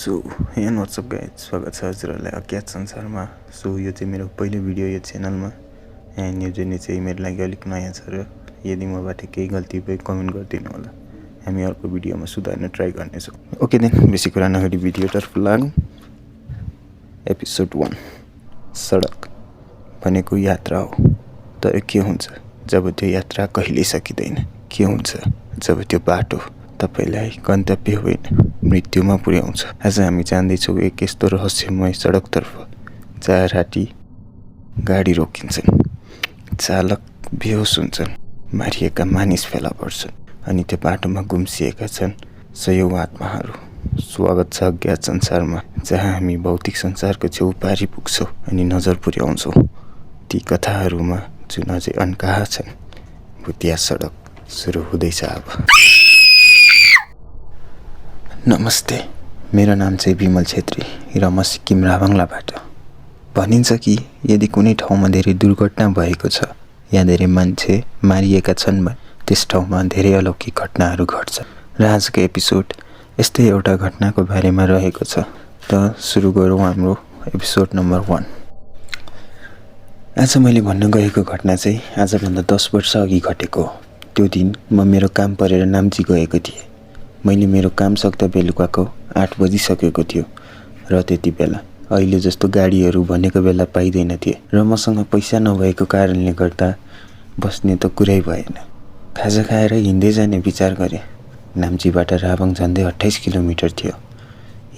So and what's up guys, स्वागत छ हजुरहरूलाई अज्ञात संसारमा। सो यो चाहिँ मेरो पहिलो भिडियो यो च्यानलमा एन्ड यो जर्नी चाहिँ मेरो लागि अलिक नयाँ छ र यदि मबाट केही गल्ती भए कमेन्ट गरिदिनु होला। हामी अर्को भिडियोमा सुधार्न ट्राई गर्नेछौँ। ओके देन, बेसी कुरा नगरी भिडियोतर्फ लागौँ। एपिसोड 1, सडक भनेको यात्रा हो, तर के हुन्छ जब त्यो यात्रा कहिल्यै सकिँदैन? के हुन्छ जब त्यो बाटो तपाईलाई गन्तव्य होइन मृत्युमा पुर्याउँछ? आज हामी जाँदैछौँ एक यस्तो रहस्यमय सडकतर्फ जहाँ राति गाडी रोकिन्छन्, चालक बेहोस हुन्छन्, मारिएका मानिस फेला पर्छन् अनि त्यो बाटोमा गुम्सिएका छन् सयौं आत्माहरू। स्वागत छ अज्ञात संसारमा, जहाँ हामी भौतिक संसारको छेउ पारी पुग्छौँ अनि नजर पुर्याउँछौँ ती कथाहरूमा जुन अझै अनकहा छन्। भुतिया सडक सुरु हुँदैछ अब। नमस्ते, मेरो नाम चाहिँ विमल छेत्री र म सिक्किम राभाङलाबाट। भनिन्छ कि यदि कुनै ठाउँमा धेरै दुर्घटना भएको छ या धेरै मान्छे मारिएका छन् भने त्यस ठाउँमा धेरै अलौकिक घटनाहरू घट्छन्। र आजको एपिसोड यस्तै एउटा घटनाको बारेमा रहेको छ। त सुरु गरौँ हाम्रो एपिसोड नम्बर 1। आज मैले भन्न गएको घटना चाहिँ आजभन्दा 10 वर्ष अघि घटेको हो। त्यो दिन म मेरो काम परेर नाम्ची गएको थिएँ। मैले मेरो काम सक्दा बेलुकाको 8 बजिसकेको थियो र त्यति बेला अहिले जस्तो गाडीहरू भनेको बेला पाइँदैन थिए र मसँग पैसा नभएको कारणले गर्दा बस्ने त कुरै भएन। खाजा खाएर हिँड्दै जाने विचार गरेँ। नाम्चीबाट राभाङ झन्डै 28 किलोमिटर थियो।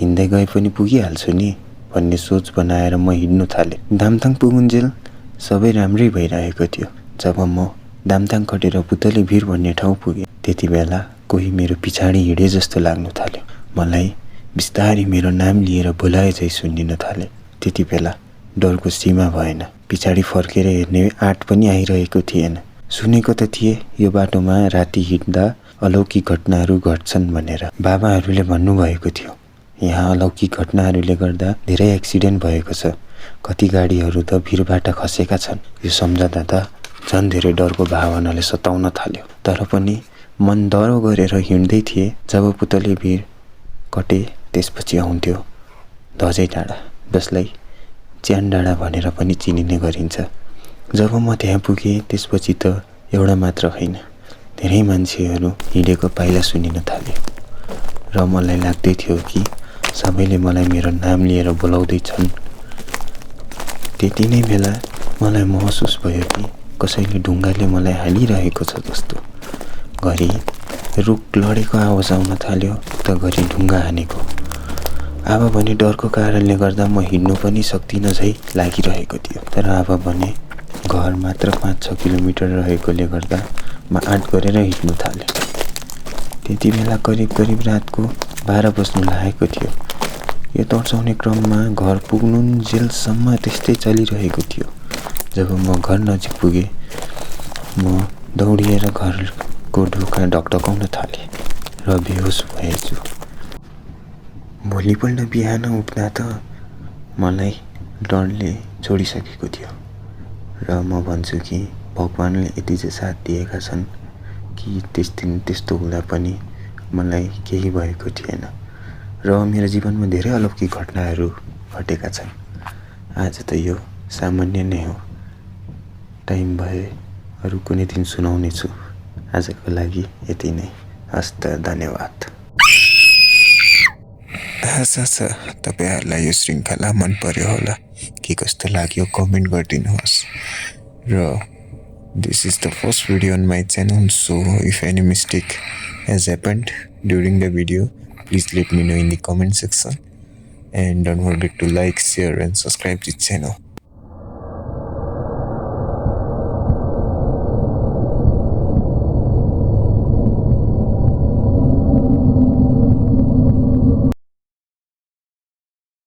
हिँड्दै गए पनि पुगिहाल्छु नि भन्ने सोच बनाएर म हिँड्नु थालेँ। दामथाङ पुगुन्जेल सबै राम्रै भइरहेको थियो। जब म दामथाङ कटेर पुतली भिर भन्ने ठाउँ पुगेँ त्यति बेला कोही मेरो पछाडि हिँडे जस्तो लाग्नु थाल्यो। मलाई बिस्तारै मेरो नाम लिएर बोलाए झै सुनिन थाले। त्यति बेला डरको सीमा भएन। पछाडि फर्केर हेर्ने आँट पनि आइरहेको थिएन। सुनेको त थिए यो बाटोमा राति हिँड्दा अलौकिक घटनाहरू घट्छन् भनेर। बाबाहरूले भन्नुभएको थियो यहाँ अलौकिक घटनाहरूले गर्दा धेरै एक्सिडेन्ट भएको छ। कति गाडीहरू त भिरबाट खसेका छन्। यो सम्झँदा त झन् धेरै डरको भावनाले सताउन थाल्यो। तर पनि मन डरो गरेर हिँड्दै थिए। जब पुतली भिर कटे त्यसपछि आउँथ्यो धजै डाँडा, जसलाई च्यान डाँडा भनेर पनि चिनिने गरिन्छ। जब म त्यहाँ पुगेँ त्यसपछि त एउटा मात्र होइन, धेरै मान्छेहरू हिँडेको पाइला सुनिन थाल्यो र मलाई लाग्दै थियो कि सबैले मलाई मेरो नाम लिएर बोलाउँदैछन्। त्यति नै बेला मलाई महसुस भयो कि कसैले ढुङ्गाले मलाई हालिरहेको छ जस्तो। घरि रुख लडेको आवाज आउन थाल्यो त घरि ढुङ्गा हानेको। अब भने डरको कारणले गर्दा म हिँड्नु पनि सक्दिनँ झै लागिरहेको थियो। तर अब भने घर मात्र 5-6 किलोमिटर रहेकोले गर्दा म आँट गरेर हिँड्नु थालेँ। त्यति बेला करिब रातको 12 बज्नु लागेको थियो। यो तर्साउने क्रममा घर पुग्नुन्जेलसम्म त्यस्तै चलिरहेको थियो। जब म घर नजिक पुगेँ म दौडिएर घरको ढोका ढकढकाउन थालेँ र बेहोस भएछु। भोलिपल्ट बिहान उठ्दा त मलाई डरले छोडिसकेको थियो र म भन्छु कि भगवानले यति चाहिँ साथ दिएका छन् कि त्यस दिन त्यस्तो हुँदा पनि मलाई केही भएको थिएन र मेरो जीवनमा धेरै अलौकिक घटनाहरू घटेका छन्। आज त यो सामान्य नै हो। टाइम भए अरू कुनै दिन सुनाउने छु। आजको लागि यति नै। हस्त, धन्यवाद। आशा छ तपाईहरुलाई यो श्रृङ्खला मन पर्यो होला। के कस्तो लाग्यो कमेन्ट गरिदिनुहोस्। र this is the first video on my channel, so if any mistake has happened during the video, please let me know in the comment section and don't forget to like, share and subscribe this channel.